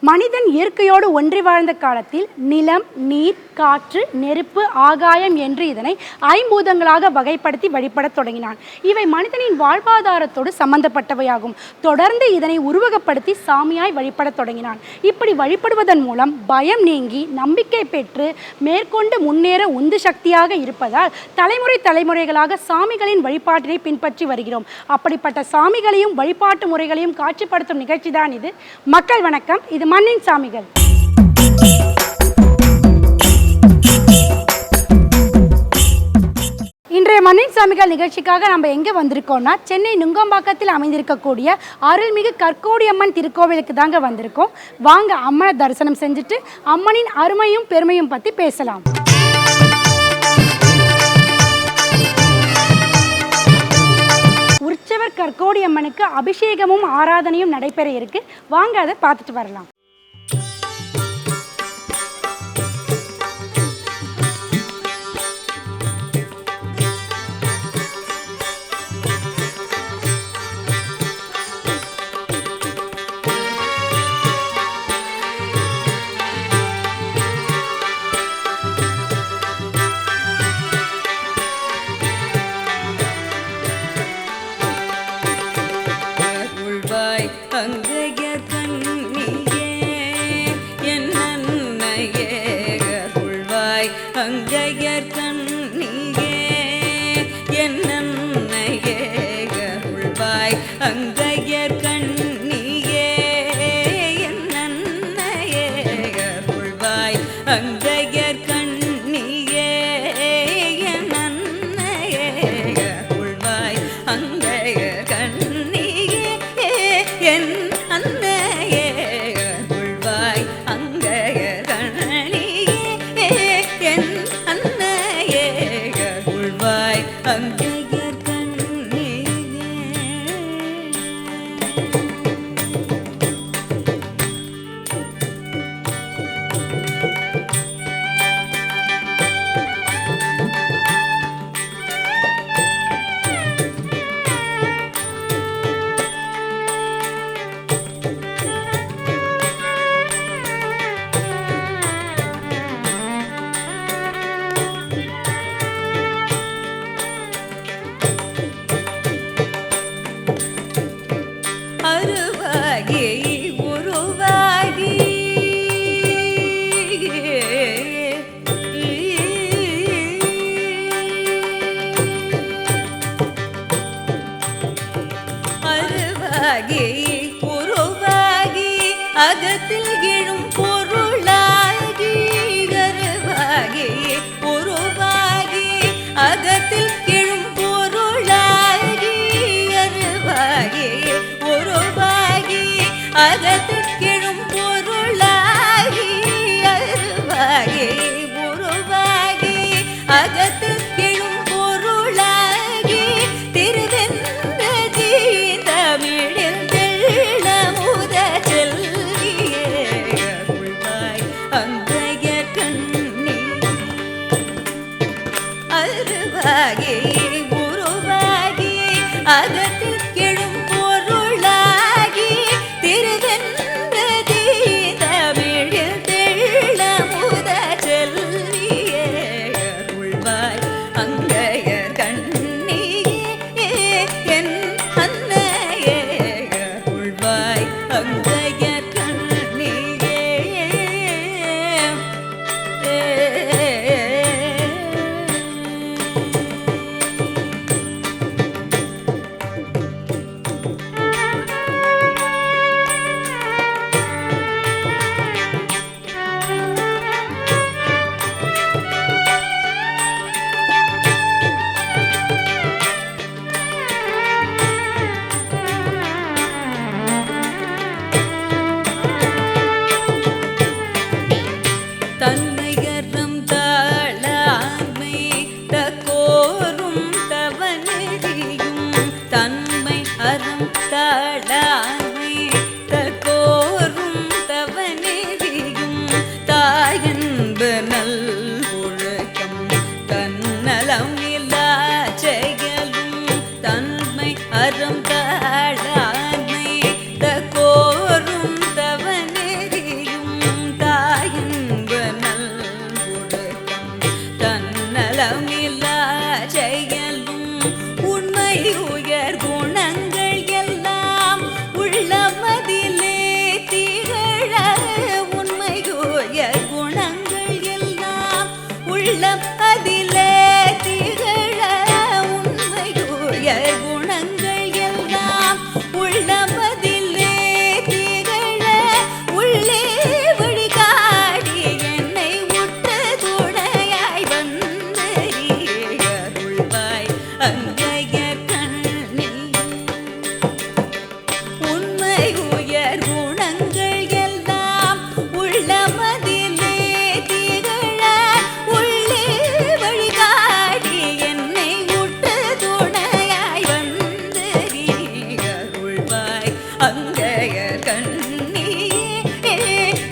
மனிதன் இயற்கையோடு ஒன்றி வாழ்ந்த காலத்தில் நிலம், நீர், காற்று, நெருப்பு, ஆகாயம் என்று இதனை ஐம்பூதங்களாக வகைப்படுத்தி வழிபடத் தொடங்கினான். இவை மனிதனின் வாழ்வாதாரத்தோடு சம்பந்தப்பட்டவையாகும். தொடர்ந்து இதனை உருவகப்படுத்தி சாமியாய் வழிபடத் தொடங்கினான். இப்படி வழிபடுவதன் மூலம் பயம் நீங்கி நம்பிக்கை பெற்று மேற்கொண்டு முன்னேற உந்து சக்தியாக இருப்பதால் தலைமுறைகளாக சாமிகளின் வழிபாட்டினை பின்பற்றி வருகிறோம். அப்படிப்பட்ட சாமிகளையும் வழிபாட்டு முறைகளையும் காட்சிப்படுத்தும் நிகழ்ச்சி தான் இது. மக்கள் வணக்கம், இது மண்ணின் சாமிகள். இன்றைய மண்ணின் சாமிகள் நிகழ்ச்சிக்காக நம்ம எங்கே வந்திருக்கோம்னா, சென்னை நுங்கம்பாக்கத்தில் அமைந்திருக்கக்கூடிய அருள்மிகு கற்கோடியம்மன் திருக்கோவிலுக்கு தாங்க வந்திருக்கோம். வாங்க அம்மனை தரிசனம் செஞ்சுட்டு அம்மனின் அருமையும் பெருமையும் பற்றி பேசலாம். உற்சவர் கற்கோடியம்மனுக்கு அபிஷேகமும் ஆராதனையும் நடைபெற இருக்கு. வாங்க அதை பார்த்துட்டு வரலாம். அகத்தில் எழும் பொருளாகி கருவாகி உருவாகி அகத்தில் எழும் பொருளாகி கருவாகி உருவாகி அகத்தில் எழும் பொருளாகி கருவாகி உருவாகி அகத்தில் எழும் பொருளாகி திருவென்ற தமிழில் வெள்ளமுத செல்வியே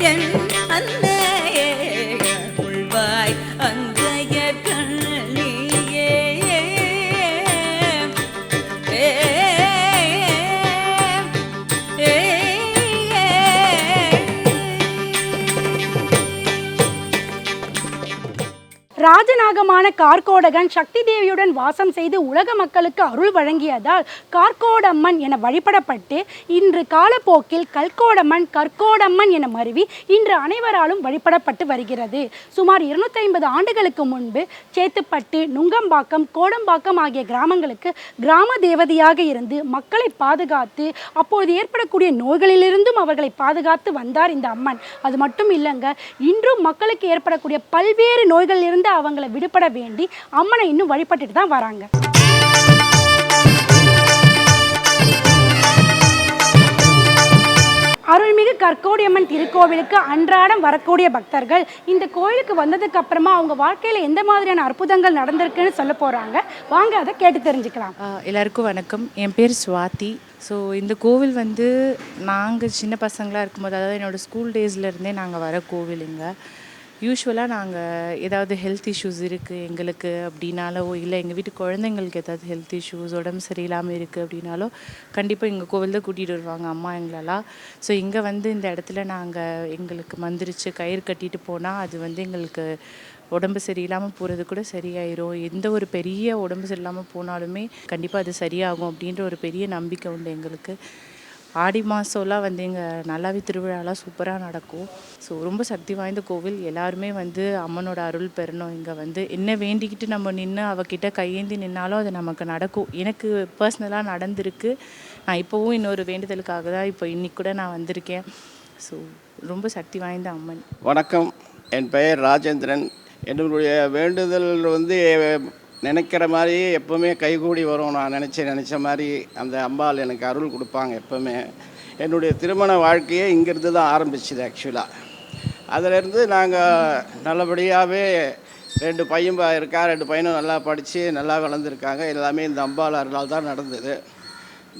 என் அன்னையே கொள்வாய் அங்கைய கண்ணியே ராஜநாகமான கார்கோடகன் சக்தி தேவியுடன் வாசம் செய்து உலக மக்களுக்கு அருள் வழங்கியதால் கார்கோடம்மன் என வழிபடப்பட்டு இன்று காலப்போக்கில் கல்கோடம்மன் கற்கோடம்மன் என மருவி இன்று அனைவராலும் வழிபடப்பட்டு வருகிறது. சுமார் 250 ஆண்டுகளுக்கு முன்பு சேத்துப்பட்டு, நுங்கம்பாக்கம், கோடம்பாக்கம் ஆகிய கிராமங்களுக்கு கிராம தேவதையாக இருந்து மக்களை பாதுகாத்து அப்பொழுது ஏற்படக்கூடிய நோய்களிலிருந்தும் அவர்களை பாதுகாத்து வந்தார் இந்த அம்மன். அது மட்டும் இல்லைங்க, இன்றும் மக்களுக்கு ஏற்படக்கூடிய பல்வேறு நோய்களிலிருந்து அவங்களை விடுபட வேண்டி அம்மனை இன்னும் வழிபட்டுட்டு தான் வராங்க. அருள்மிகு கற்கோடியம்மன் திருக்கோவிலுக்கு அன்றாடம் வரக்கூடிய பக்தர்கள் இந்த கோயிலுக்கு வந்ததுக்கு அப்புறமா அவங்க வாழ்க்கையில எந்த மாதிரியான அற்புதங்கள் நடந்திருக்குன்னு சொல்ல போறாங்க. வாங்க அதை கேட்டு தெரிஞ்சுக்கலாம். எல்லாருக்கும் வணக்கம். என் பேர் சுவாதி. ஸோ இந்த கோவில் வந்து நாங்கள் சின்ன பசங்களாக இருக்கும்போது, அதாவது என்னோடய ஸ்கூல் டேஸ்லேருந்தே நாங்கள் வர கோவிலுங்க. யூஸ்வலாக நாங்கள் ஏதாவது ஹெல்த் இஷ்யூஸ் இருக்குது எங்களுக்கு அப்படின்னாலோ, இல்லை எங்கள் வீட்டு குழந்தைங்களுக்கு ஏதாவது ஹெல்த் இஷ்யூஸ், உடம்பு சரியில்லாமல் இருக்குது அப்படின்னாலோ கண்டிப்பாக எங்கள் கோவில் தான் கூட்டிகிட்டு வருவாங்க அம்மா எங்களெல்லாம். ஸோ இங்கே வந்து இந்த இடத்துல நாங்கள் எங்களுக்கு மந்திரிச்சு கயிறு கட்டிட்டு போனால் அது வந்து எங்களுக்கு உடம்பு சரியில்லாமல் போகிறது கூட சரியாயிரும். எந்த ஒரு பெரிய உடம்பு சரியில்லாமல் போனாலுமே கண்டிப்பாக அது சரியாகும் அப்படின்ற ஒரு பெரிய நம்பிக்கை உண்டு எங்களுக்கு. ஆடி மாதம்லாம் வந்து இங்கே நல்லாவே திருவிழாலாம் சூப்பராக நடக்கும். ஸோ ரொம்ப சக்தி வாய்ந்த கோவில். எல்லாருமே வந்து அம்மனோட அருள் பெறணும். இங்கே வந்து என்ன வேண்டிக்கிட்டு நம்ம நின்று அவகிட்ட கையேந்தி நின்னாலும் அது நமக்கு நடக்கும். எனக்கு பர்சனலாக நடந்திருக்கு. நான் இப்போவும் இன்னொரு வேண்டுதலுக்காக தான் இப்போ இன்றைக்கி கூட நான் வந்திருக்கேன். ஸோ ரொம்ப சக்தி வாய்ந்த அம்மன். வணக்கம், என் பெயர் ராஜேந்திரன். என்னுடைய வேண்டுதல் வந்து நினைக்கிற மாதிரி எப்போவுமே கைகூடி வரும். நான் நினச்ச மாதிரி அந்த அம்பாள் எனக்கு அருள் கொடுப்பாங்க எப்போவுமே. என்னுடைய திருமண வாழ்க்கையே இங்கேருந்து தான் ஆரம்பிச்சுது ஆக்சுவலாக. அதிலேருந்து நாங்கள் நல்லபடியாகவே 2 பையன் இருக்கா. 2 பையனும் நல்லா படித்து நல்லா வளர்ந்துருக்காங்க. எல்லாமே இந்த அம்பாள் அருளால் தான் நடந்தது.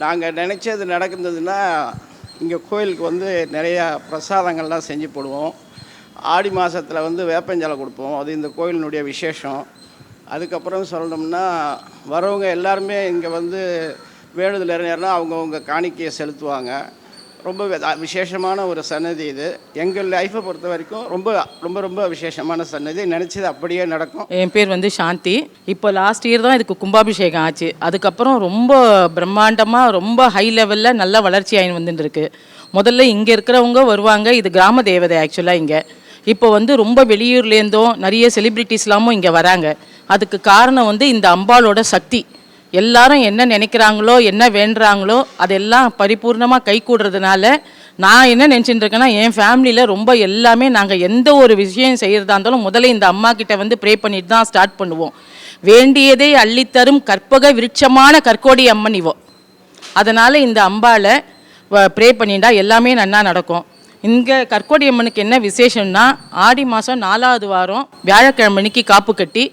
நாங்கள் நினச்சது நடக்குதுன்னா இங்கே கோயிலுக்கு வந்து நிறையா பிரசாதங்கள்லாம் செஞ்சு போடுவோம். ஆடி மாதத்தில் வந்து வேப்பஞ்சலை கொடுப்போம். அது இந்த கோயிலினுடைய விசேஷம். அதுக்கப்புறம் சொல்லணும்னா வரவங்க எல்லாருமே இங்கே வந்து வேண்டுதல் நிறைவேறினா அவங்கவுங்க காணிக்கையை செலுத்துவாங்க. ரொம்ப விசேஷமான ஒரு சன்னதி இது. எங்கள் லைஃப்பை பொறுத்த வரைக்கும் ரொம்ப ரொம்ப ரொம்ப விசேஷமான சன்னதி. நினச்சது அப்படியே நடக்கும். என் பேர் வந்து சாந்தி. இப்போ லாஸ்ட் இயர் தான் இதுக்கு கும்பாபிஷேகம் ஆச்சு. அதுக்கப்புறம் ரொம்ப பிரம்மாண்டமாக ரொம்ப ஹை லெவலில் நல்ல வளர்ச்சி ஆகி வந்துட்டுருக்கு. முதல்ல இங்கே இருக்கிறவங்க வருவாங்க. இது கிராம தேவதை ஆக்சுவலாக. இங்கே இப்போ வந்து ரொம்ப வெளியூர்லேருந்தும் நிறைய செலிப்ரிட்டிஸ்லாமும் இங்கே வராங்க. அதுக்கு காரணம் வந்து இந்த அம்பாளோட சக்தி. எல்லாரும் என்ன நினைக்கிறாங்களோ என்ன வேண்டுறாங்களோ அதெல்லாம் பரிபூர்ணமாக கை கூடுறதுனால நான் என்ன நினச்சிட்டு இருக்கேன்னா, என் ஃபேமிலியில் ரொம்ப எல்லாமே நாங்கள் எந்த ஒரு விஷயம் செய்கிறதா இருந்தாலும் முதல்ல இந்த அம்மா கிட்ட வந்து ப்ரே பண்ணிட்டு தான் ஸ்டார்ட் பண்ணுவோம். வேண்டியதை அள்ளித்தரும் கற்பக விருட்சமான கற்கோடி அம்மன் இவோ. அதனால் இந்த அம்பாளை ப்ரே பண்ணிட்டா எல்லாமே நன்னா நடக்கும். இங்கே கற்கோடி அம்மனுக்கு என்ன விசேஷம்னா, ஆடி மாதம் 4வது வாரம் வியாழக்கிழமைக்கு காப்பு கட்டி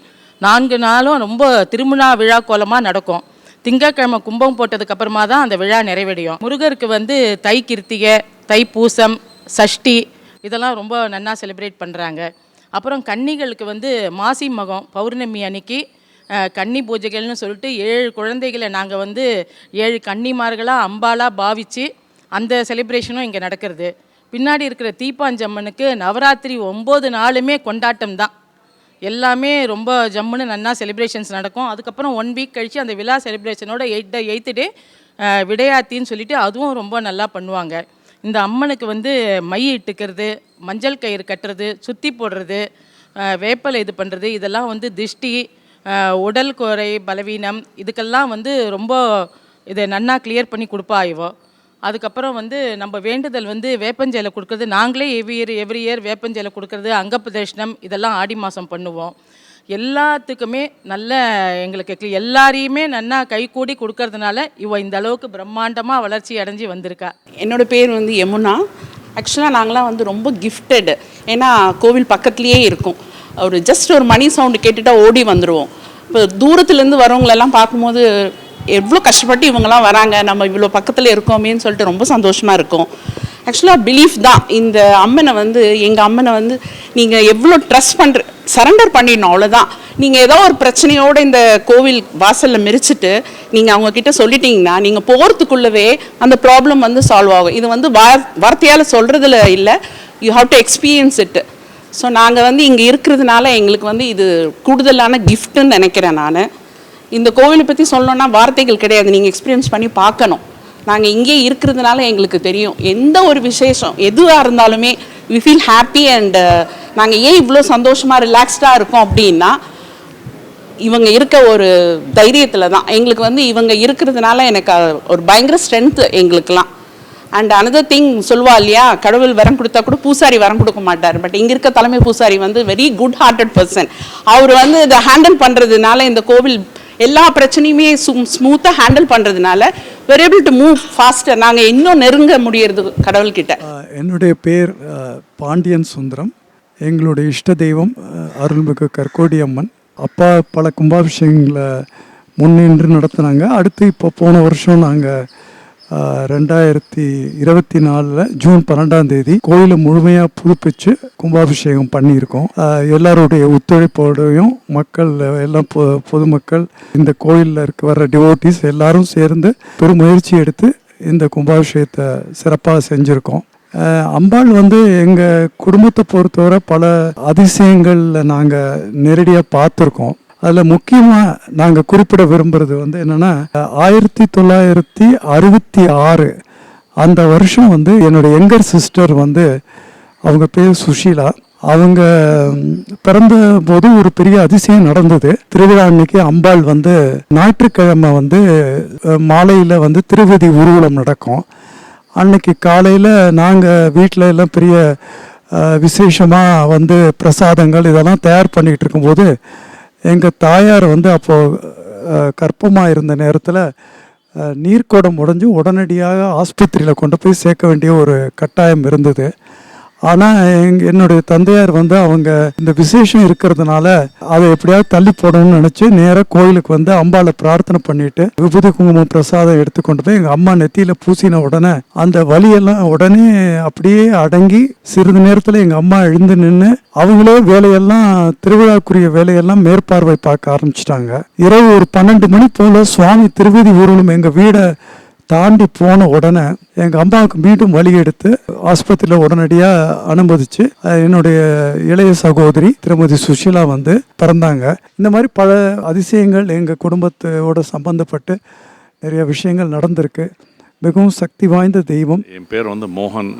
4 நாளும் ரொம்ப திருமணா விழா கோலமாக நடக்கும். திங்கட்கிழமை கும்பம் போட்டதுக்கப்புறமா தான் அந்த விழா நிறைவடையும். முருகருக்கு வந்து தை கிருத்திகை, தைப்பூசம், சஷ்டி இதெல்லாம் ரொம்ப நன்னா செலிப்ரேட் பண்ணுறாங்க. அப்புறம் கன்னிகளுக்கு வந்து மாசி மகம் பௌர்ணமி அன்னைக்கு கன்னி பூஜைகள்னு சொல்லிட்டு 7 குழந்தைகளை நாங்கள் வந்து 7 கன்னிமார்களாக அம்பாலாக பாவித்து அந்த செலிப்ரேஷனும் இங்கே நடக்கிறது. பின்னாடி இருக்கிற தீப்பாஞ்சம்மனுக்கு நவராத்திரி 9 நாளுமே கொண்டாட்டம் தான். எல்லாமே ரொம்ப ஜம்முன்னு நன்னா செலிப்ரேஷன்ஸ் நடக்கும். அதுக்கப்புறம் 1 வீக் கழித்து அந்த விழா செலிப்ரேஷனோட 8th டே விடையாத்தின்னு சொல்லிட்டு அதுவும் ரொம்ப நல்லா பண்ணுவாங்க. இந்த அம்மனுக்கு வந்து மை இட்டுக்கிறது, மஞ்சள் கயிறு கட்டுறது, சுற்றி போடுறது, வேப்பலை இது பண்ணுறது, இதெல்லாம் வந்து திஷ்டி, உடல் குறை, பலவீனம் இதுக்கெல்லாம் வந்து ரொம்ப இதை நன்னா கிளியர் பண்ணி கொடுப்பா இவோ. அதுக்கப்புறம் வந்து நம்ம வேண்டுதல் வந்து வேப்பஞ்சலை கொடுக்குறது. நாங்களே எவ்ரி இயர் வேப்பஞ்சலை கொடுக்குறது, அங்க பிரதர்ஷனம் இதெல்லாம் ஆடி மாதம் பண்ணுவோம். எல்லாத்துக்குமே நல்ல எங்களுக்கு எல்லாரையுமே நன்னா கைகூடி கொடுக்கறதுனால இவ இந்த அளவுக்கு பிரம்மாண்டமாக வளர்ச்சி அடைஞ்சு வந்திருக்கா. என்னோடய பேர் வந்து யமுனா. ஆக்சுவலாக நாங்களாம் வந்து ரொம்ப கிஃப்டட். ஏன்னா கோவில் பக்கத்துலேயே இருக்கும். ஜஸ்ட் ஒரு மணி சவுண்டு கேட்டுட்டா ஓடி வந்துடுவோம். இப்போ தூரத்துலேருந்து வரவங்களெல்லாம் பார்க்கும்போது எவ்வளோ கஷ்டப்பட்டு இவங்கெல்லாம் வராங்க, நம்ம இவ்வளோ பக்கத்தில் இருக்கோமேன்னு சொல்லிட்டு ரொம்ப சந்தோஷமாக இருக்கும். ஆக்சுவலாக பிலீஃப் தான். இந்த அம்மனை வந்து, எங்கள் அம்மனை வந்து நீங்கள் எவ்வளோ ட்ரஸ்ட் சரண்டர் பண்ணிடணும், அவ்வளோதான். நீங்கள் ஏதோ ஒரு பிரச்சனையோடு இந்த கோவில் வாசலில் மிரிச்சிட்டு நீங்கள் அவங்கக்கிட்ட சொல்லிட்டீங்கன்னா நீங்கள் போகிறதுக்குள்ளவே அந்த ப்ராப்ளம் வந்து சால்வ் ஆகும். இது வந்து வார்த்தையால் சொல்கிறதுல இல்லை, you have to experience it. So நாங்கள் வந்து இங்கே இருக்கிறதுனால எங்களுக்கு வந்து இது கூடுதலான கிஃப்ட்டுன்னு நினைக்கிறேன் நான். இந்த கோவிலை பற்றி சொல்லணுன்னா வார்த்தைகள் கிடையாது, நீங்கள் எக்ஸ்பீரியன்ஸ் பண்ணி பார்க்கணும். நாங்கள் இங்கே இருக்கிறதுனால எங்களுக்கு தெரியும், எந்த ஒரு விசேஷம் எதுவாக இருந்தாலுமே வி ஃபீல் ஹாப்பி. அண்ட் நாங்கள் ஏன் இவ்வளோ சந்தோஷமாக ரிலாக்ஸ்டாக இருக்கோம் அப்படின்னா இவங்க இருக்க ஒரு தைரியத்தில் தான். எங்களுக்கு வந்து இவங்க இருக்கிறதுனால எனக்கு ஒரு பயங்கர ஸ்ட்ரென்த்து எங்களுக்கெல்லாம். அண்ட் அனதர் திங் சொல்லுவா இல்லையா, கடவுள் வரம் கொடுத்தா கூட பூசாரி வரம் கொடுக்க மாட்டார். பட் இங்கே இருக்க தலைமை பூசாரி வந்து வெரி குட் ஹார்ட்டட் பர்சன். அவர் வந்து இதை ஹேண்டில் பண்ணுறதுனால, இந்த கோவில் எல்லா பிரச்சனையுமே ஸ்மூத்தாக ஹேண்டில் பண்ணுறதுனால we're able to move faster. நாங்கள் இன்னும் நெருங்க முடியறது கடவுள்கிட்ட. என்னுடைய பேர் பாண்டியன் சுந்தரம். எங்களுடைய இஷ்ட தெய்வம் அருள்மிகு கற்கோடி அம்மன். அப்பா பல கும்பாபிஷேகங்களை முன்னின்று நடத்தினாங்க. அடுத்து இப்போ போன வருஷம் நாங்கள் 2024 ஜூன் 12 கோயிலை முழுமையாக புதுப்பிச்சு கும்பாபிஷேகம் பண்ணியிருக்கோம். எல்லாருடைய ஒத்துழைப்போடையும் மக்கள் எல்லாம் பொதுமக்கள், இந்த கோயிலில் வர்ற டிவோட்டிஸ் எல்லாரும் சேர்ந்து பெரும் முயற்சி எடுத்து இந்த கும்பாபிஷேகத்தை சிறப்பாக செஞ்சுருக்கோம். அம்பாள் வந்து எங்கள் குடும்பத்தை பொறுத்தவரை பல அதிசயங்களில் நாங்கள் நேரடியாக பார்த்துருக்கோம். அதில் முக்கியமாக நாங்கள் குறிப்பிட விரும்புகிறது வந்து என்னென்னா, 1966 அந்த வருஷம் வந்து என்னோடய யங்கர் சிஸ்டர் வந்து, அவங்க பேர் சுஷீலா, அவங்க பிறந்த போது ஒரு பெரிய அதிசயம் நடந்தது. திருவிழா அன்னைக்கு அம்பாள் வந்து ஞாயிற்றுக்கிழமை வந்து மாலையில் வந்து திருவதி ஊர்வலம் நடக்கும். அன்னைக்கு காலையில் நாங்கள் வீட்டில் எல்லாம் பெரிய விசேஷமாக வந்து பிரசாதங்கள் இதெல்லாம் தயார் பண்ணிகிட்டு இருக்கும்போது எங்கள் தாயார் வந்து அப்போது கர்ப்பமாக இருந்த நேரத்தில் நீர்க்குடம் உடைஞ்சு உடனடியாக ஆஸ்பத்திரியில் கொண்டு போய் சேர்க்க வேண்டிய ஒரு கட்டாயம் இருந்தது. ஆனால் என்னுடைய தந்தையார் வந்து அவங்க இந்த விசேஷம் இருக்கிறதுனால அதை எப்படியாவது தள்ளி போடணும்னு நினச்சி நேராக கோயிலுக்கு வந்து அம்பாளை பிரார்த்தனை பண்ணிட்டு விபூதி குங்குமம் பிரசாதம் எடுத்துக்கொண்டு போய் எங்கள் அம்மா நெத்தியில் பூசின உடனே அந்த வலியெல்லாம் உடனே அப்படியே அடங்கி சிறிது நேரத்தில் எங்கள் அம்மா எழுந்து நின்று அவங்களே வேலையெல்லாம், திருவிழாக்குரிய வேலையெல்லாம் மேற்பார்வை பார்க்க ஆரம்பிச்சிட்டாங்க. இரவு ஒரு 12 மணி போல் சுவாமி திருவதி ஊர்வலம் எங்கள் வீடை தாண்டி போன உடனே எங்கள் அம்மாவுக்கு மீண்டும் வலி எடுத்து ஆஸ்பத்திரியில் உடனடியாக அனுமதிச்சு என்னுடைய இளைய சகோதரி திருமதி சுஷீலா வந்து பிறந்தாங்க. இந்த மாதிரி பல அதிசயங்கள் எங்கள் குடும்பத்தோட சம்பந்தப்பட்டு நிறைய விஷயங்கள் நடந்திருக்கு. மிகவும் சக்தி வாய்ந்த தெய்வம். என் பேர் வந்து மோகன்.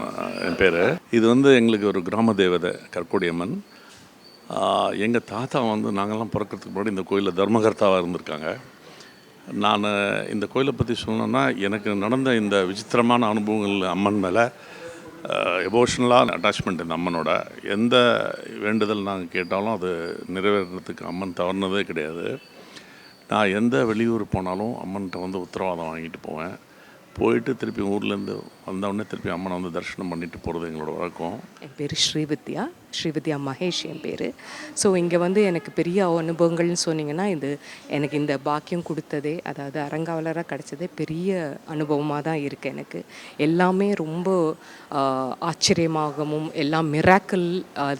என் பேர் இது வந்து எங்களுக்கு ஒரு கிராம தேவதை கற்கோடி அம்மன். எங்கள் தாத்தா வந்து நாங்கள்லாம் பிறக்கிறதுக்கு முன்னாடி இந்த கோயிலில் தர்மகர்த்தாவாக இருந்திருக்காங்க. நான் இந்த கோயிலை பற்றி சொல்லணுன்னா, எனக்கு நடந்த இந்த விசித்திரமான அனுபவங்கள் அம்மன் மேலே எமோஷ்னலாக அட்டாச்மெண்ட். இந்த அம்மனோட எந்த வேண்டுதல் நாங்கள் கேட்டாலும் அது நிறைவேறதுக்கு அம்மன் தவறுனதே கிடையாது. நான் எந்த வெளியூர் போனாலும் அம்மன்கிட்ட வந்து உத்தரவாதம் வாங்கிட்டு போவேன். போயிட்டு திருப்பி ஊர்லேருந்து வந்தவுடனே திருப்பி அம்மனை வந்து தரிசனம் பண்ணிட்டு போகிறது எங்களோட வழக்கம். என் பேர் ஸ்ரீவித்யா மகேஷ் என் பேர். ஸோ இங்கே வந்து எனக்கு பெரிய அனுபவங்கள்னு சொன்னிங்கன்னா, இது எனக்கு இந்த பாக்கியம் கொடுத்ததே, அதாவது அறங்காவலராக கிடச்சதே பெரிய அனுபவமாக தான் இருக்குது. எனக்கு எல்லாமே ரொம்ப ஆச்சரியமாகவும் எல்லாம் மிராக்கிள்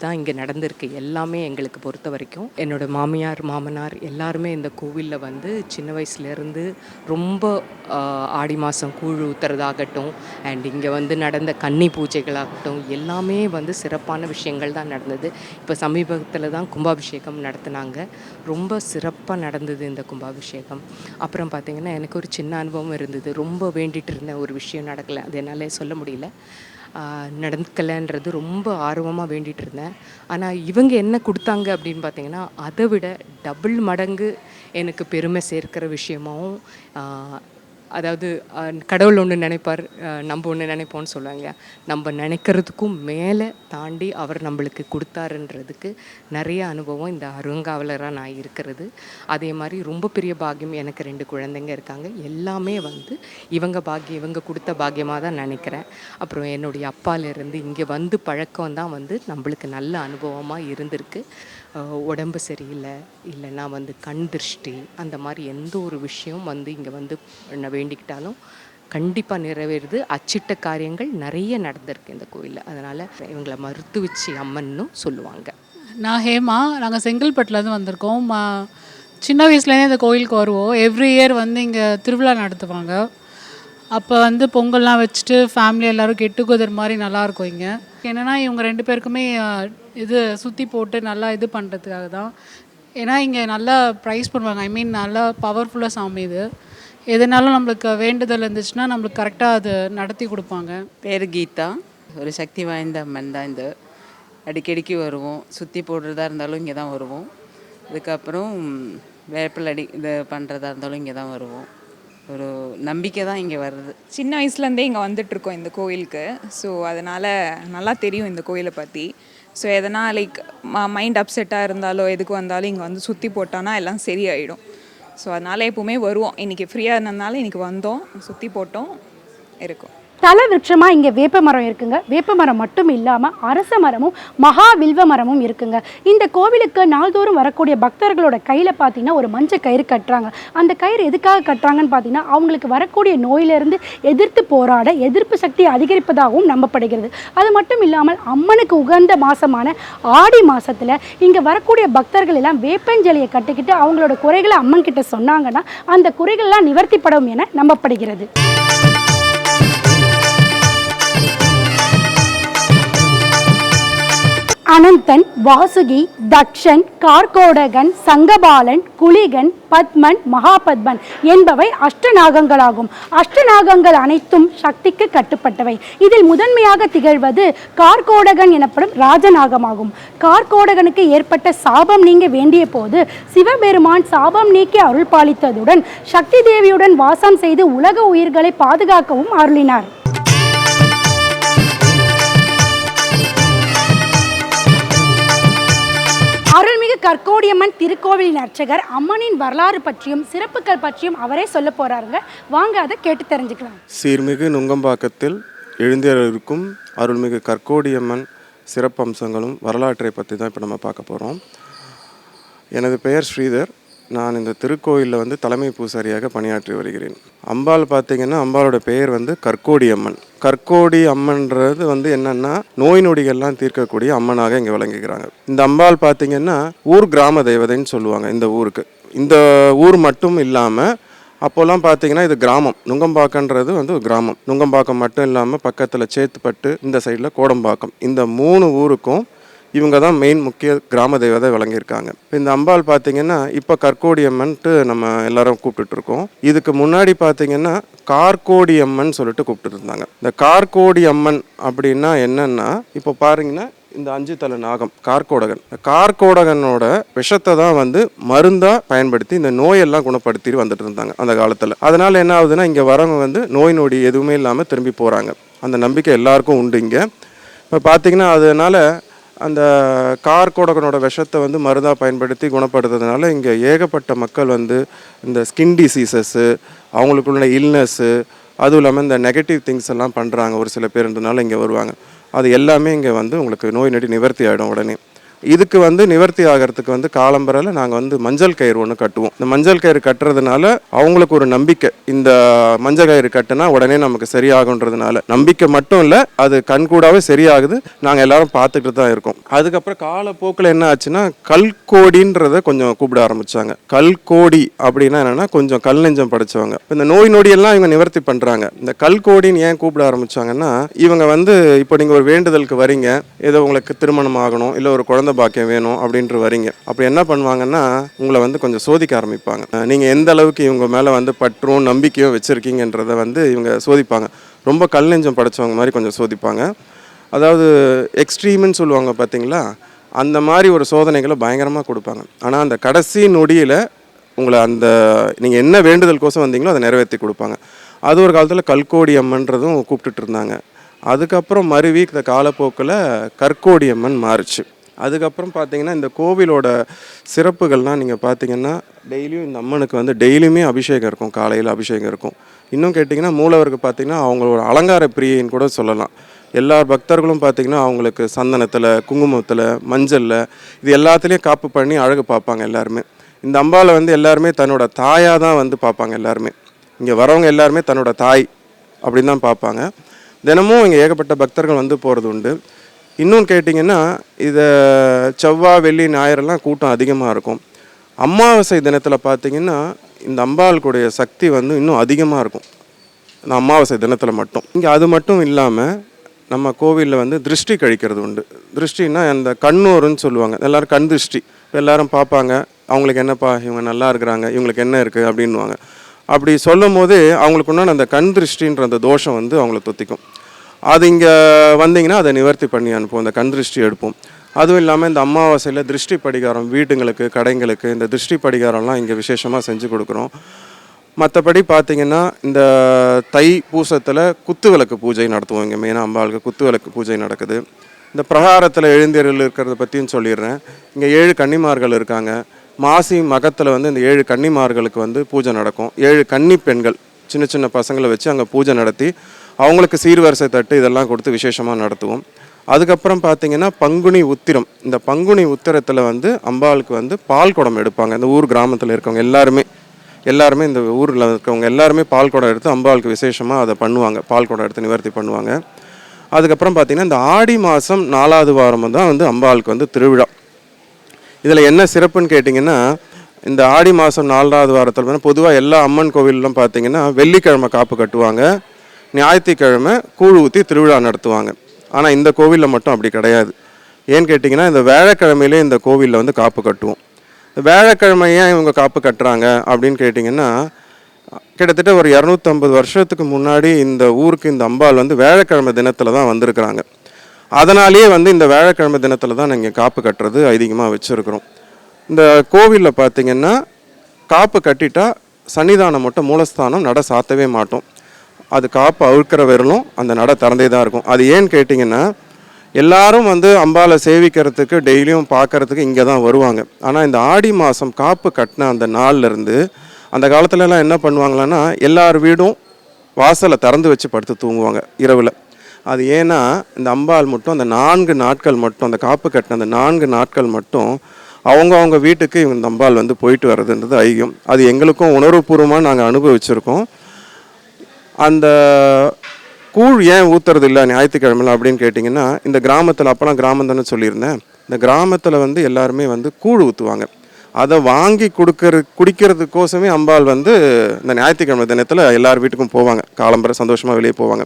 தான் இங்கே நடந்திருக்கு. எல்லாமே எங்களுக்கு பொறுத்த வரைக்கும் என்னோடய மாமியார் மாமனார் எல்லாருமே இந்த கோவிலில் வந்து சின்ன வயசுலேருந்து ரொம்ப ஆடி மாதம் கூழ் ஊற்றுறதாகட்டும், அண்ட் இங்கே வந்து நடந்த கன்னி பூஜைகளாகட்டும் எல்லாமே வந்து சிறப்பான விஷயங்கள் தான் நடந்தது. இப்போ சமீபத்தில் தான் கும்பாபிஷேகம் நடத்தினாங்க. ரொம்ப சிறப்பாக நடந்தது இந்த கும்பாபிஷேகம். அப்புறம் பார்த்திங்கன்னா, எனக்கு ஒரு சின்ன அனுபவம் இருந்தது. ரொம்ப வேண்டிகிட்டு இருந்த ஒரு விஷயம் நடக்கலை, அது என்னால் சொல்ல முடியல, நடக்கலைன்றது ரொம்ப ஆர்வமாக வேண்டிகிட்டு இருந்தேன். ஆனால் இவங்க என்ன கொடுத்தாங்க அப்படின்னு பார்த்திங்கன்னா, அதை விட டபுள் மடங்கு எனக்கு பெருமை சேர்க்கிற விஷயமாகவும், அதாவது கடவுள் ஒன்று நினைப்பார், நம்ம ஒன்று நினைப்போம்னு சொல்லுவாங்க. நம்ம நினைக்கிறதுக்கும் மேலே தாண்டி அவர் நம்மளுக்கு கொடுத்தாருன்றதுக்கு நிறைய அனுபவம் இந்த அருங்காவலராக நான் இருக்கிறது. அதே மாதிரி ரொம்ப பெரிய பாக்கியம், எனக்கு 2 குழந்தைங்க இருக்காங்க. எல்லாமே வந்து இவங்க கொடுத்த பாக்கியமாக தான் நினைக்கிறேன். அப்புறம் என்னுடைய அப்பாலேருந்து இங்கே வந்து பழக்கம் தான் வந்து நம்மளுக்கு நல்ல அனுபவமாக இருந்திருக்கு. உடம்பு சரியில்லை, இல்லைன்னா வந்து கண் திருஷ்டி, அந்த மாதிரி எந்த ஒரு விஷயம் வந்து இங்கே வந்து வேண்டிக்கிட்டாலும் கண்டிப்பாக நிறைவேறுது. அச்சிட்ட காரியங்கள் நிறைய நடந்திருக்கு இந்த கோயிலில். அதனால் இவங்களை மருத்துவச்சி அம்மன்னும் சொல்லுவாங்க. நான் ஹேமா, நாங்கள் செங்கல்பட்டுலேருந்து வந்திருக்கோம். சின்ன வயசுலேருந்தே இந்த கோயிலுக்கு வருவோம். எவ்ரி இயர் வந்து இங்கே திருவிழா நடத்துவாங்க. அப்போ வந்து பொங்கல்லாம் வச்சுட்டு ஃபேமிலி எல்லோரும் கெட் டுகெதர் மாதிரி நல்லாயிருக்கும். இங்கே என்னென்னா இவங்க 2 பேருக்குமே இது சுற்றி போட்டு நல்லா இது பண்ணுறதுக்காக தான். ஏன்னா இங்கே நல்லா ப்ரைஸ் பண்ணுவாங்க. ஐ மீன் நல்லா பவர்ஃபுல்லாக சாமி இது. எதுனாலும் நம்மளுக்கு வேண்டுதல் இருந்துச்சுன்னா நம்மளுக்கு கரெக்டாக அது நடத்தி கொடுப்பாங்க. பேர் கீதா. ஒரு சக்தி வாய்ந்த அம்மன் தான் இது. அடிக்கடிக்கு வருவோம். சுற்றி போடுறதா இருந்தாலும் இங்கே தான் வருவோம். அதுக்கப்புறம் வேப்பில் இது பண்ணுறதா இருந்தாலும் இங்கே தான் வருவோம். ஒரு நம்பிக்கை தான் இங்கே வருது. சின்ன வயசுலேருந்தே இங்கே வந்துட்ருக்கோம் இந்த கோயிலுக்கு. ஸோ அதனால் நல்லா தெரியும் இந்த கோயிலை பற்றி. ஸோ எதனா லைக் மைண்ட் அப்செட்டாக இருந்தாலோ எதுக்கு வந்தாலும் இங்கே வந்து சுற்றி போட்டோன்னா எல்லாம் சரியாயிடும். ஸோ அதனால் எப்போவுமே வருவோம். இன்றைக்கி ஃப்ரீயாக இருந்ததுனால இன்றைக்கி வந்தோம், சுற்றி போட்டோம், இருக்கும். தல விருட்சமாக இங்கே வேப்ப மரம் இருக்குங்க. வேப்ப மரம் மட்டும் இல்லாமல் அரச மரமும் மகா வில்வ மரமும் இருக்குங்க. இந்த கோவிலுக்கு நாள்தோறும் வரக்கூடிய பக்தர்களோட கையில் பார்த்தீங்கன்னா ஒரு மஞ்சள் கயிறு கட்டுறாங்க. அந்த கயிறு எதுக்காக கட்டுறாங்கன்னு பார்த்தீங்கன்னா அவங்களுக்கு வரக்கூடிய நோயிலிருந்து எதிர்த்து போராட எதிர்ப்பு சக்தி அதிகரிப்பதாகவும் நம்பப்படுகிறது. அது மட்டும் இல்லாமல் அம்மனுக்கு உகந்த மாதமான ஆடி மாதத்தில் இங்கே வரக்கூடிய பக்தர்கள் எல்லாம் வேப்பஞ்சலியை கட்டிக்கிட்டு அவங்களோட குறைகளை அம்மன் கிட்ட சொன்னாங்கன்னா அந்த குறைகள்லாம் நிவர்த்திப்படும் என நம்பப்படுகிறது. அனந்தன், வாசுகி, தக்ஷன், கார்கோடகன், சங்கபாலன், குளிகன், பத்மன், மகாபத்மன் என்பவை அஷ்டநாகங்களாகும். அஷ்டநாகங்கள் அனைத்தும் சக்திக்கு கட்டுப்பட்டவை. இதில் முதன்மையாக திகழ்வது கார்கோடகன் எனப்படும் ராஜநாகமாகும். கார்கோடகனுக்கு ஏற்பட்ட சாபம் நீங்க வேண்டிய போது சிவபெருமான் சாபம் நீக்கி அருள் பாலித்ததுடன் சக்தி தேவியுடன் வாசம் செய்து உலக உயிர்களை பாதுகாக்கவும் அருளினார். அருள்மிகு கற்கோடியம்மன் திருக்கோவிலின் அர்ச்சகர் அம்மனின் வரலாறு பற்றியும் சிறப்புகள் பற்றியும் அவரே சொல்ல போறாருங்க. வாங்க அதை கேட்டு தெரிஞ்சுக்கலாம். சீர்மிகு நுங்கம்பாக்கத்தில் எழுந்திருக்கும் அருள்மிகு கற்கோடியம்மன் சிறப்பம்சங்களும் வரலாற்றை பற்றி தான் இப்போ நம்ம பார்க்க போகிறோம். எனது பெயர் ஸ்ரீதர். நான் இந்த திருக்கோயிலில் தலைமை பூசாரியாக பணியாற்றி வருகிறேன். அம்பாள் பார்த்திங்கன்னா அம்பாளோட பெயர் கற்கோடி அம்மன். கற்கோடி அம்மன்றது என்னென்னா நோய் நொடிகள்லாம் தீர்க்கக்கூடிய அம்மனாக இங்கே விளங்குகிறாங்க. இந்த அம்பாள் பார்த்திங்கன்னா ஊர் கிராம தேவதைன்னு சொல்லுவாங்க. இந்த ஊருக்கு இந்த ஊர் மட்டும் இல்லாமல் அப்போல்லாம் பார்த்தீங்கன்னா இது கிராமம். நுங்கம்பாக்கன்றது ஒரு கிராமம். நுங்கம்பாக்கம் மட்டும் இல்லாமல் பக்கத்தில் சேத்துப்பட்டு, இந்த சைடில் கோடம்பாக்கம், இந்த 3 ஊருக்கும் இவங்க தான் மெயின் முக்கிய கிராம தேவதை விளங்கியிருக்காங்க. இப்போ இந்த அம்பாள் பார்த்தீங்கன்னா இப்போ கற்கோடி அம்மன்ட்டு நம்ம எல்லாரும் கூப்பிட்டுருக்கோம். இதுக்கு முன்னாடி பார்த்தீங்கன்னா கார்கோடி அம்மன் சொல்லிட்டு கூப்பிட்டு இருந்தாங்க. இந்த கார்கோடி அம்மன் அப்படின்னா என்னன்னா இப்போ பாருங்கன்னா இந்த 5 தலை நாகம் கார்கோடகன். கார்கோடகனோட விஷத்தை தான் மருந்தா பயன்படுத்தி இந்த நோயெல்லாம் குணப்படுத்திட்டு வந்துட்டு இருந்தாங்க அந்த காலத்தில். அதனால என்ன ஆகுதுன்னா இங்கே வரவங்க நோய் நொடி எதுவுமே இல்லாமல் திரும்பி போகிறாங்க. அந்த நம்பிக்கை எல்லாருக்கும் உண்டு இங்கே. இப்போ பார்த்தீங்கன்னா அதனால அந்த கார்கோடகனோட விஷத்தை மருந்தாக பயன்படுத்தி குணப்படுத்துறதுனால இங்கே ஏகப்பட்ட மக்கள் இந்த ஸ்கின் டிசீசஸ்ஸு, அவங்களுக்குள்ள இல்னஸ்ஸு, அதுவும் இல்லாமல் இந்த நெகட்டிவ் திங்ஸ் எல்லாம் பண்ணுறாங்க ஒரு சில பேருன்றனால இங்கே வருவாங்க. அது எல்லாமே இங்கே உங்களுக்கு நோய் நொடி நிவர்த்தி ஆகிடும் உடனே. இதுக்கு நிவர்த்தி ஆகிறதுக்கு காலம்பரையில் நாங்கள் மஞ்சள் கயிறு ஒன்று கட்டுவோம். இந்த மஞ்சள் கயிறு கட்டுறதுனால அவங்களுக்கு ஒரு நம்பிக்கை, இந்த மஞ்சள் கயிறு கட்டுனா உடனே நமக்கு சரியாகுன்றதுனால நம்பிக்கை மட்டும் இல்லை, அது கண்கூடாவே சரியாகுது. நாங்கள் எல்லாரும் பார்த்துக்கிட்டு தான் இருக்கோம். அதுக்கப்புறம் காலப்போக்கில் என்ன ஆச்சுன்னா கல்கோடின்றதை கொஞ்சம் கூப்பிட ஆரம்பித்தாங்க. கல்கோடி அப்படின்னா என்னென்னா கொஞ்சம் கல் நெஞ்சம் படைச்சவங்க. இந்த நோய் நொடியெல்லாம் இவங்க நிவர்த்தி பண்ணுறாங்க. இந்த கல்கோடின்னு ஏன் கூப்பிட ஆரம்பித்தாங்கன்னா இவங்க இப்போ நீங்கள் ஒரு வேண்டுதலுக்கு வரீங்க, ஏதோ உங்களுக்கு திருமணம் ஆகணும், இல்லை ஒரு குழந்தை பாக்கியம் வேணும் அப்படின்ட்டு வரீங்க. அப்படி என்ன பண்ணுவாங்கன்னா உங்களை கொஞ்சம் சோதிக்க ஆரம்பிப்பாங்க. நீங்கள் எந்த அளவுக்கு இவங்க மேலே பற்றும் நம்பிக்கையும் வச்சுருக்கீங்கன்றதை இவங்க சோதிப்பாங்க. ரொம்ப கல் நெஞ்சம் படைச்சவங்க மாதிரி கொஞ்சம் சோதிப்பாங்க. அதாவது எக்ஸ்ட்ரீம்னு சொல்லுவாங்க பார்த்தீங்களா, அந்த மாதிரி ஒரு சோதனைகளை பயங்கரமாக கொடுப்பாங்க. ஆனால் அந்த கடைசி நொடியில் உங்களை அந்த நீங்கள் என்ன வேண்டுதலுக்கோசம் வந்தீங்களோ அதை நிறைவேற்றி கொடுப்பாங்க. அது ஒரு காலத்தில் கல்கோடி அம்மன்றதும் கூப்பிட்டுட்டு இருந்தாங்க. அதுக்கப்புறம் மருவி இந்த காலப்போக்கில் கற்கோடி அம்மன் மாறுச்சு. அதுக்கப்புறம் பார்த்தீங்கன்னா இந்த கோவிலோட சிறப்புகள்லாம் நீங்கள் பார்த்தீங்கன்னா டெய்லியும் இந்த அம்மனுக்கு டெய்லியுமே அபிஷேகம் இருக்கும். காலையில் அபிஷேகம் இருக்கும். இன்னும் கேட்டிங்கன்னா மூலவருக்கு பார்த்தீங்கன்னா அவங்களோட அலங்கார பிரியைன்னு கூட சொல்லலாம். எல்லா பக்தர்களும் பார்த்திங்கன்னா அவங்களுக்கு சந்தனத்தில், குங்குமத்தில், மஞ்சளில் இது எல்லாத்துலேயும் காப்பு பண்ணி அழகு பார்ப்பாங்க எல்லாருமே. இந்த அம்பாவை வந்து எல்லாருமே தன்னோட தாயாக தான் வந்து பார்ப்பாங்க. எல்லாருமே இங்கே வரவங்க எல்லாருமே தன்னோட தாய் அப்படின்னு தான் பார்ப்பாங்க. தினமும் இங்கே ஏகப்பட்ட பக்தர்கள் வந்து போகிறது உண்டு. இன்னொன்று கேட்டிங்கன்னா, இதை செவ்வாய், வெள்ளி, ஞாயிறெல்லாம் கூட்டம் அதிகமாக இருக்கும். அமாவாசை தினத்தில் பார்த்திங்கன்னா இந்த அம்பாளுடைய சக்தி வந்து இன்னும் அதிகமாக இருக்கும் இந்த அமாவாசை தினத்தில் மட்டும். இங்கே அது மட்டும் இல்லாமல் நம்ம கோவிலில் வந்து திருஷ்டி கழிக்கிறது உண்டு. திருஷ்டின்னா அந்த கண்ணூருன்னு சொல்லுவாங்க. எல்லோரும் கண் திருஷ்டி. இப்போ எல்லோரும் பார்ப்பாங்க, அவங்களுக்கு என்னப்பா இவங்க நல்லா இருக்கிறாங்க, இவங்களுக்கு என்ன இருக்குது அப்படின்வாங்க. அப்படி சொல்லும் போது அவங்களுக்கு உண்டான அந்த கண் திருஷ்டின்ற அந்த தோஷம் வந்து அவங்கள தொத்திக்கும். அது இங்கே வந்தீங்கன்னா அதை நிவர்த்தி பண்ணி அனுப்புவோம், அந்த கண் திருஷ்டி எடுப்போம். அதுவும் இல்லாமல் இந்த அமாவாசையில் திருஷ்டி படிகாரம் வீடுங்களுக்கு, கடைங்களுக்கு இந்த திருஷ்டி படிகாரம்லாம் இங்கே விசேஷமாக செஞ்சு கொடுக்குறோம். மற்றபடி பார்த்திங்கன்னா இந்த தை பூசத்தில் குத்து விளக்கு பூஜை நடத்துவோம். இங்கே மெயினாக அம்பாளுக்கு குத்து விளக்கு பூஜை நடக்குது. இந்த பிரகாரத்தில் எழுந்தேரில் இருக்கிறத பற்றியும் சொல்லிடுறேன். இங்கே 7 கன்னிமார்கள் இருக்காங்க. மாசி மகத்தில் வந்து இந்த 7 கன்னிமார்களுக்கு வந்து பூஜை நடக்கும். 7 கன்னி பெண்கள் சின்ன சின்ன பசங்களை வச்சு அங்கே பூஜை நடத்தி அவங்களுக்கு சீர்வரிசை தட்டு இதெல்லாம் கொடுத்து விசேஷமாக நடத்துவோம். அதுக்கப்புறம் பார்த்திங்கன்னா பங்குனி உத்திரம். இந்த பங்குனி உத்திரத்தில் வந்து அம்பாளுக்கு வந்து பால் குடம் எடுப்பாங்க. இந்த ஊர் கிராமத்தில் இருக்கவங்க எல்லாருமே இந்த ஊரில் இருக்கவங்க எல்லாருமே பால் குடம் எடுத்து அம்பாளுக்கு விசேஷமாக அதை பண்ணுவாங்க. பால் குடம் எடுத்து நிவர்த்தி பண்ணுவாங்க. அதுக்கப்புறம் பார்த்திங்கன்னா இந்த ஆடி மாதம் 4வது வாரம் தான் வந்து அம்பாளுக்கு வந்து திருவிழா. இதில் என்ன சிறப்புன்னு கேட்டிங்கன்னா, இந்த ஆடி மாதம் 4வது வாரத்தில் பொதுவாக எல்லா அம்மன் கோவிலும் பார்த்திங்கன்னா வெள்ளிக்கிழமை காப்பு கட்டுவாங்க, ஞாயிற்றுக்கிழமை கூழ் ஊற்றி திருவிழா நடத்துவாங்க. ஆனால் இந்த கோவிலில் மட்டும் அப்படி கிடையாது. ஏன்னு கேட்டிங்கன்னா, இந்த வியாழக்கிழமையிலே இந்த கோவிலில் வந்து காப்பு கட்டுவோம். இந்த வியாழக்கிழமை ஏன் இவங்க காப்பு கட்டுறாங்க அப்படின்னு கேட்டிங்கன்னா, கிட்டத்தட்ட ஒரு 250 வருஷத்துக்கு முன்னாடி இந்த ஊருக்கு இந்த அம்பாள் வந்து வியாழக்கிழமை தினத்தில் தான் வந்திருக்கிறாங்க. அதனாலேயே வந்து இந்த வியாழக்கிழமை தினத்தில் தான் நாங்கள் காப்பு கட்டுறது அதிகமாக வச்சுருக்கிறோம். இந்த கோவிலில் பார்த்திங்கன்னா காப்பு கட்டிட்டா சன்னிதானம் மட்டும் மூலஸ்தானம் நட சாத்தவே மாட்டோம். அது காப்பு அழுக்கிற வரலும் அந்த நட திறந்தே தான் இருக்கும். அது ஏன்னு கேட்டிங்கன்னா, எல்லாரும் வந்து அம்பாலை சேவிக்கிறதுக்கு டெய்லியும் பார்க்குறதுக்கு இங்கே தான் வருவாங்க. ஆனால் இந்த ஆடி மாதம் காப்பு கட்டின அந்த நாள்லேருந்து அந்த காலத்துலலாம் என்ன பண்ணுவாங்களான்னா, எல்லார் வீடும் வாசலை திறந்து வச்சு படுத்து தூங்குவாங்க இரவில். அது ஏன்னா இந்த அம்பாள் மட்டும் அந்த 4 நாட்கள் மட்டும், அந்த காப்பு கட்டின அந்த 4 நாட்கள் மட்டும் அவங்க வீட்டுக்கு இந்த அம்பாள் வந்து போயிட்டு வர்றதுன்றது ஐயம். அது எங்களுக்கும் உணர்வுபூர்வமாக நாங்கள் அனுபவிச்சிருக்கோம். அந்த கூழ் ஏன் ஊற்றுறது இல்லை ஞாயிற்றுக்கிழமையில் அப்படின்னு கேட்டிங்கன்னா, இந்த கிராமத்தில் அப்போலாம் கிராமம் தானே சொல்லியிருந்தேன், இந்த கிராமத்தில் வந்து எல்லாருமே வந்து கூழ் ஊற்றுவாங்க. அதை வாங்கி குடிக்கிறதுக்கோசமே அம்பாள் வந்து இந்த ஞாயிற்றுக்கிழமை தினத்தில் எல்லார் வீட்டுக்கும் போவாங்க. காலம்பரை சந்தோஷமாக வெளியே போவாங்க.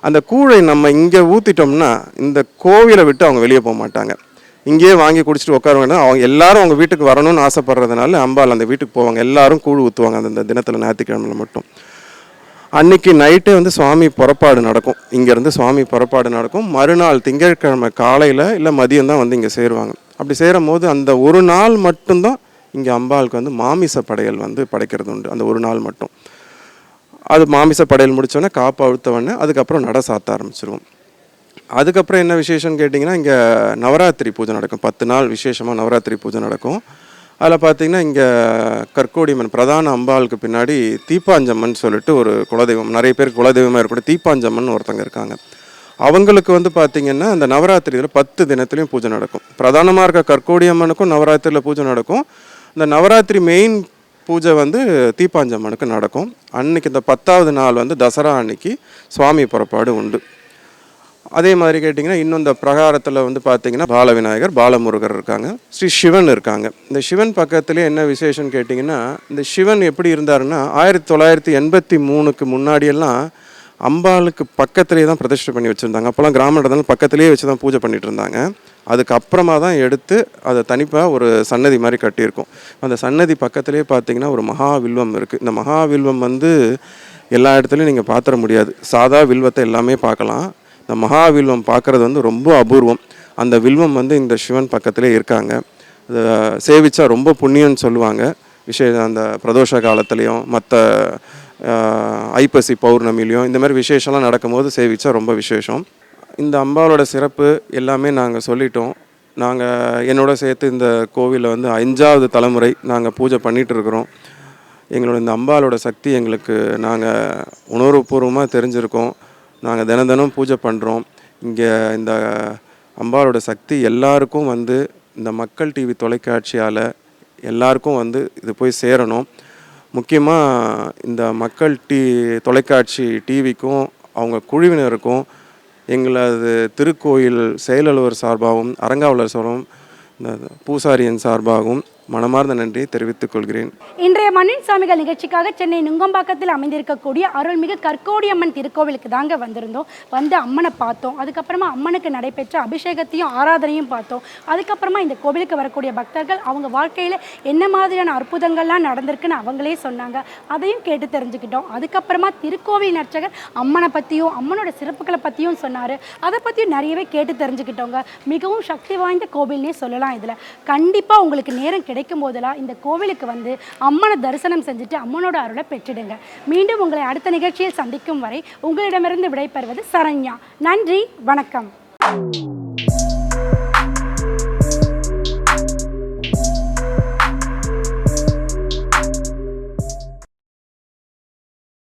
அந்த கூழை நம்ம இங்கே ஊற்றிட்டோம்னா இந்த கோவிலை விட்டு அவங்க வெளியே போக மாட்டாங்க. இங்கேயே வாங்கி குடிச்சிட்டு உட்காருவாங்க. அவங்க எல்லாரும் அவங்க வீட்டுக்கு வரணும்னு ஆசைப்படுறதுனால அம்பாள் அந்த வீட்டுக்கு போவாங்க. எல்லாரும் கூழ் ஊற்றுவாங்க அந்த தினத்தில், ஞாயிற்றுக்கிழமையில் மட்டும். அன்றைக்கி நைட்டே வந்து சுவாமி புறப்பாடு நடக்கும். இங்கேருந்து சுவாமி புறப்பாடு நடக்கும். மறுநாள் திங்கட்கிழமை காலையில் இல்லை மதியம் தான் வந்து இங்கே சேருவாங்க. அப்படி சேரும் போது அந்த ஒரு நாள் மட்டும்தான் இங்கே அம்பாளுக்கு வந்து மாமிச படையல் வந்து படைக்கிறது உண்டு. அந்த ஒரு நாள் மட்டும். அது மாமிச படையல் முடித்தோடனே காப்பு அழுத்தவொடனே அதுக்கப்புறம் நட சாத்த ஆரம்பிச்சிருவோம். அதுக்கப்புறம் என்ன விசேஷம்னு கேட்டிங்கன்னா, இங்கே நவராத்திரி பூஜை நடக்கும். 10 நாள் விசேஷமாக நவராத்திரி பூஜை நடக்கும். அதில் பார்த்திங்கன்னா இங்கே கற்கோடியம்மன் பிரதான அம்பாளுக்கு பின்னாடி தீப்பாஞ்சம்மன் சொல்லிட்டு ஒரு குலதெய்வம், நிறைய பேர் குலதெய்வமாக இருக்கக்கூடிய தீப்பாஞ்சம்மன் ஒருத்தங்க இருக்காங்க. அவங்களுக்கு வந்து பார்த்திங்கன்னா அந்த நவராத்திரியில் 10 தினத்துலையும் பூஜை நடக்கும். பிரதானமாக இருக்க கற்கோடியம்மனுக்கும் நவராத்திரியில் பூஜை நடக்கும். இந்த நவராத்திரி மெயின் பூஜை வந்து தீப்பாஞ்சம்மனுக்கு நடக்கும். அன்றைக்கி இந்த 10வது நாள் வந்து தசரா அன்னைக்கு சுவாமி புறப்பாடு உண்டு. அதே மாதிரி கேட்டிங்கன்னா, இன்னும் இந்த பிரகாரத்தில் வந்து பார்த்திங்கன்னா பால விநாயகர், பாலமுருகர் இருக்காங்க, ஸ்ரீ சிவன் இருக்காங்க. இந்த சிவன் பக்கத்துலேயே என்ன விசேஷம்னு கேட்டிங்கன்னா, இந்த சிவன் எப்படி இருந்தாருன்னா 1983க்கு முன்னாடியெல்லாம் அம்பாளுக்கு பக்கத்துலேயே தான் பிரதிஷ்டை பண்ணி வச்சுருந்தாங்க. அப்போல்லாம் கிராம இடத்துல பக்கத்துலேயே வச்சு தான் பூஜை பண்ணிகிட்டு இருந்தாங்க. அதுக்கப்புறமா தான் எடுத்து அதை தனிப்பாக ஒரு சன்னதி மாதிரி கட்டியிருக்கும். அந்த சன்னதி பக்கத்துலேயே பார்த்திங்கன்னா ஒரு மகாவில்வம் இருக்குது. இந்த மகாவில்வம் வந்து எல்லா இடத்துலையும் நீங்கள் பார்த்துட முடியாது. சாதா வில்வத்தை எல்லாமே பார்க்கலாம். இந்த மகாவில்வம் பார்க்குறது வந்து ரொம்ப அபூர்வம். அந்த வில்வம் வந்து இந்த சிவன் பக்கத்துலேயே இருக்காங்க. அதை சேவிச்சா ரொம்ப புண்ணியம்னு சொல்லுவாங்க. அந்த பிரதோஷ காலத்துலேயும் மற்ற ஐப்பசி பௌர்ணமிலையும் இந்த மாதிரி விசேஷம்லாம் நடக்கும்போது சேவிச்சா ரொம்ப விசேஷம். இந்த அம்பாளோட சிறப்பு எல்லாமே நாங்கள் சொல்லிட்டோம். நாங்கள் என்னோட சேர்த்து இந்த கோவிலில் வந்து 5வது தலைமுறை நாங்கள் பூஜை பண்ணிகிட்டு இருக்கிறோம். எங்களோட இந்த அம்பாளோட சக்தி எங்களுக்கு நாங்கள் உணர்வுபூர்வமாக தெரிஞ்சிருக்கோம். நாங்கள் தினம் பூஜை பண்ணுறோம். இங்கே இந்த அம்பாளோட சக்தி எல்லாருக்கும் வந்து இந்த மக்கள் டிவி தொலைக்காட்சியால் எல்லாருக்கும் வந்து இது போய் சேரணும். முக்கியமாக இந்த மக்கள் தொலைக்காட்சி டிவிக்கும் அவங்க குழுவினருக்கும் எங்களது திருக்கோயில் செயலலுவர் சார்பாகவும் அரங்காவலர் சார்பாகவும் இந்த பூசாரியின் சார்பாகவும் மனமார்ந்த நன்றியை தெரிவித்துக் கொள்கிறேன். இன்றைய மண்ணின் சாமிகள் நிகழ்ச்சிக்காக சென்னை நுங்கம்பாக்கத்தில் அமைந்திருக்கக்கூடிய அருள்மிகு கற்கோடியம்மன் திருக்கோவிலுக்கு தாங்க வந்திருந்தோம். வந்து அம்மனை பார்த்தோம். அதுக்கப்புறமா அம்மனுக்கு நடைபெற்ற அபிஷேகத்தையும் ஆராதனையும் பார்த்தோம். அதுக்கப்புறமா இந்த கோவிலுக்கு வரக்கூடிய பக்தர்கள் அவங்க வாழ்க்கையில் என்ன மாதிரியான அற்புதங்கள்லாம் நடந்திருக்குன்னு அவங்களே சொன்னாங்க. அதையும் கேட்டு தெரிஞ்சுக்கிட்டோம். அதுக்கப்புறமா திருக்கோவில் அர்ச்சகர் அம்மனை பற்றியும் அம்மனோட சிறப்புகளை பற்றியும் சொன்னார். அதை பற்றியும் நிறையவே கேட்டு தெரிஞ்சுக்கிட்டோங்க. மிகவும் சக்தி வாய்ந்த கோவில்னே சொல்லலாம். இதில் கண்டிப்பாக உங்களுக்கு நேரம் கிடைக்கும் போதெல்லாம் இந்த கோவிலுக்கு வந்து அம்மனை தரிசனம் செஞ்சுட்டு அம்மனோட அருளை பெற்றிடுங்க. மீண்டும் உங்களை அடுத்த நிகழ்ச்சியில் சந்திக்கும் வரை உங்களிடமிருந்து விடைபெறுவது சரண்யா. நன்றி, வணக்கம்.